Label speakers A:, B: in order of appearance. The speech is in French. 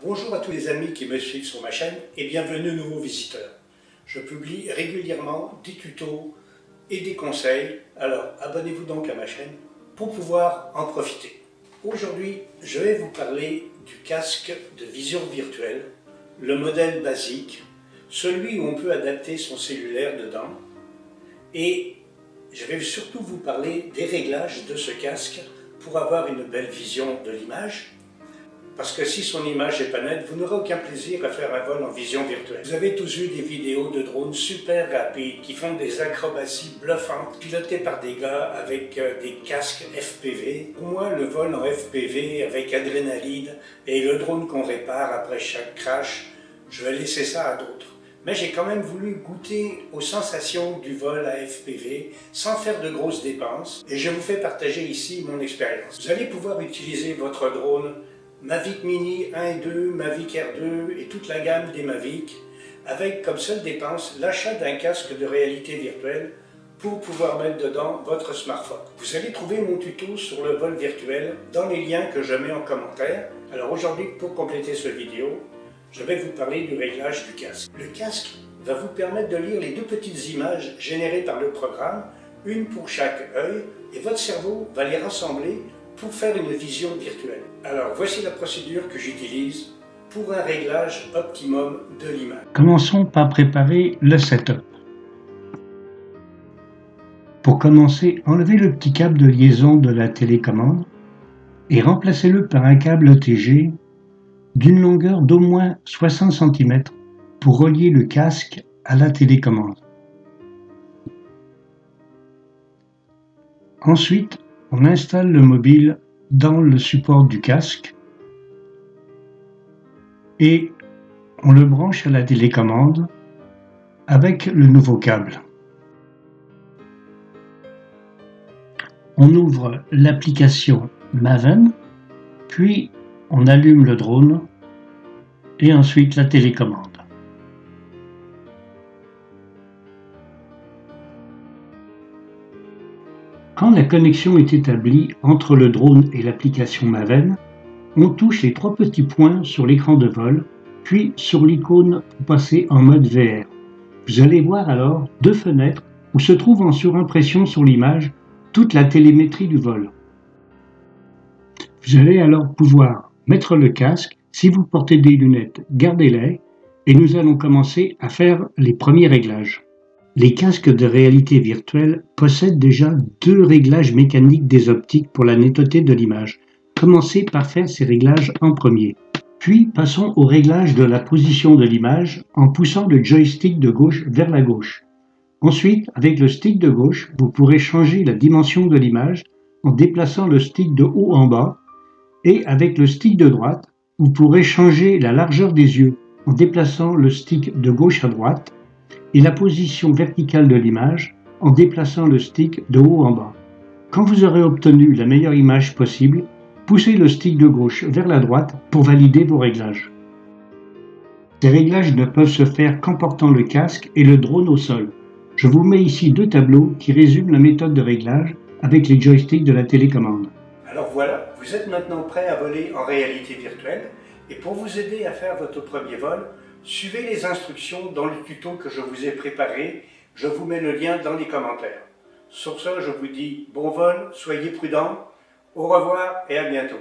A: Bonjour à tous les amis qui me suivent sur ma chaîne et bienvenue nouveaux visiteurs. Je publie régulièrement des tutos et des conseils, alors abonnez-vous donc à ma chaîne pour pouvoir en profiter. Aujourd'hui, je vais vous parler du casque de vision virtuelle, le modèle basique, celui où on peut adapter son cellulaire dedans, et je vais surtout vous parler des réglages de ce casque pour avoir une belle vision de l'image. Parce que si son image n'est pas nette, vous n'aurez aucun plaisir à faire un vol en vision virtuelle. Vous avez tous vu des vidéos de drones super rapides qui font des acrobaties bluffantes, pilotées par des gars avec des casques FPV. Pour moi, le vol en FPV avec adrénaline et le drone qu'on répare après chaque crash, je vais laisser ça à d'autres. Mais j'ai quand même voulu goûter aux sensations du vol à FPV sans faire de grosses dépenses et je vous fais partager ici mon expérience. Vous allez pouvoir utiliser votre drone Mavic Mini 1 et 2, Mavic R2 et toute la gamme des Mavic avec comme seule dépense l'achat d'un casque de réalité virtuelle pour pouvoir mettre dedans votre smartphone. Vous allez trouver mon tuto sur le vol virtuel dans les liens que je mets en commentaire. Alors aujourd'hui, pour compléter cette vidéo, je vais vous parler du réglage du casque. Le casque va vous permettre de lire les deux petites images générées par le programme, une pour chaque œil, et votre cerveau va les rassembler pour faire une vision virtuelle. Alors voici la procédure que j'utilise pour un réglage optimum de l'image.
B: Commençons par préparer le setup. Pour commencer, enlevez le petit câble de liaison de la télécommande et remplacez-le par un câble ETG d'une longueur d'au moins 60 cm pour relier le casque à la télécommande. Ensuite, on installe le mobile dans le support du casque et on le branche à la télécommande avec le nouveau câble. On ouvre l'application Maven, puis on allume le drone et ensuite la télécommande. Quand la connexion est établie entre le drone et l'application Maven, on touche les trois petits points sur l'écran de vol, puis sur l'icône pour passer en mode VR. Vous allez voir alors deux fenêtres où se trouve en surimpression sur l'image toute la télémétrie du vol. Vous allez alors pouvoir mettre le casque. Si vous portez des lunettes, gardez-les et nous allons commencer à faire les premiers réglages. Les casques de réalité virtuelle possèdent déjà deux réglages mécaniques des optiques pour la netteté de l'image. Commencez par faire ces réglages en premier. Puis passons au réglage de la position de l'image en poussant le joystick de gauche vers la gauche. Ensuite, avec le stick de gauche, vous pourrez changer la dimension de l'image en déplaçant le stick de haut en bas et avec le stick de droite, vous pourrez changer la largeur des yeux en déplaçant le stick de gauche à droite et la position verticale de l'image en déplaçant le stick de haut en bas. Quand vous aurez obtenu la meilleure image possible, poussez le stick de gauche vers la droite pour valider vos réglages. Ces réglages ne peuvent se faire qu'en portant le casque et le drone au sol. Je vous mets ici deux tableaux qui résument la méthode de réglage avec les joysticks de la télécommande.
A: Alors voilà, vous êtes maintenant prêt à voler en réalité virtuelle et pour vous aider à faire votre premier vol, suivez les instructions dans le tuto que je vous ai préparé. Je vous mets le lien dans les commentaires. Sur ce, je vous dis bon vol, soyez prudents, au revoir et à bientôt.